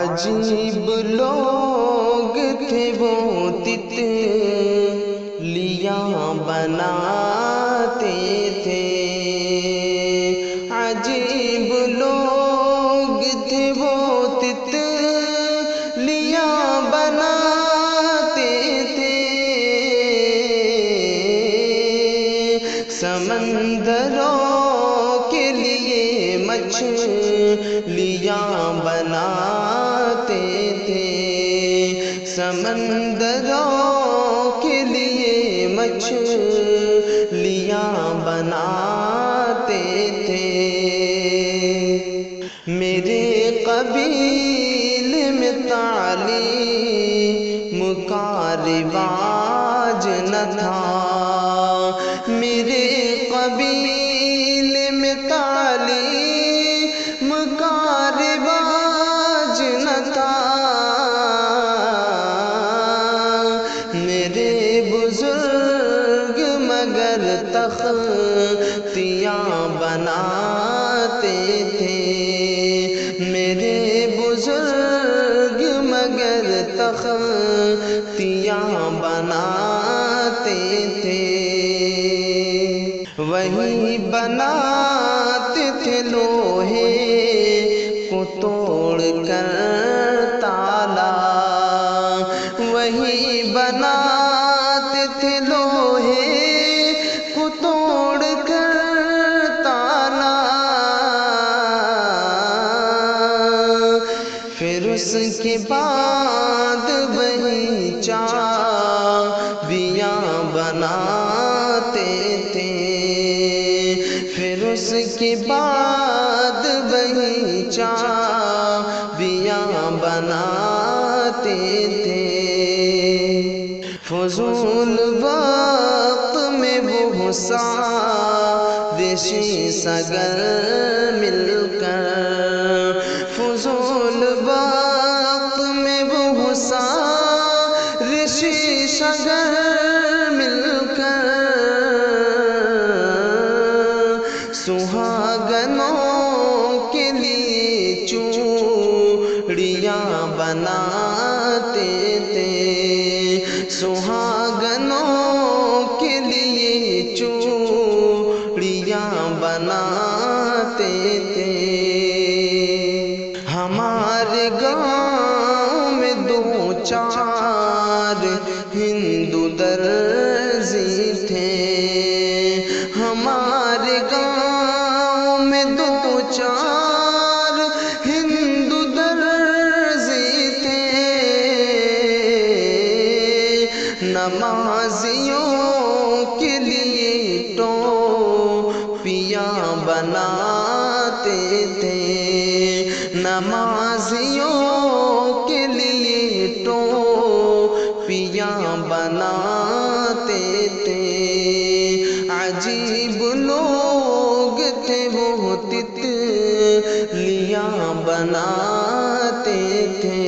عجیب لوگ تھے وہ تتلیاں بناتے تھے، عجیب لوگ تھے وہ تتلیاں بناتے تھے، سمندروں کے لیے مچھلیاں بناتے تھے، سمندروں کے لیے مچھلیاں بناتے تھے۔ میرے قبیلے میں تعلیم کا رواج نہ تھا، میرے قبیلے میں تعلیم کا رواج نہ تھا، میرے بزرگ مگر تختیاں بناتے تھے، میرے بزرگ مگر تختیاں بناتے تھے، وہی بناتے تھے لوہے کو توڑ کر تالا، وہی بناتے تھے لوہے کو توڑ کر تالا، پھر اس کے بعد وہی چابیاں بناتے تھے، پھر اس کے بعد وہی چابیاں بناتے تھے، فضول وقت میں وہ سارے سگر مل کر، فضول وقت میں وہ سارے سگر مل کر، سہاگنوں کے لیے چوڑیاں بناتے تھے، سہاگنوں کے لیے چوڑیاں بناتے تھے۔ ہمارے گاؤں میں دو چار ہندو درزی تھے، ہمارے گاؤں میں دو چار ہندو درزی تھے، نمازیوں کے لیے ٹوپیاں بناتے تھے، نمازیوں کے لیے ٹوپیاں بناتے تھے، عجیب لوگ تھے وہ تتلیاں بناتے تھے۔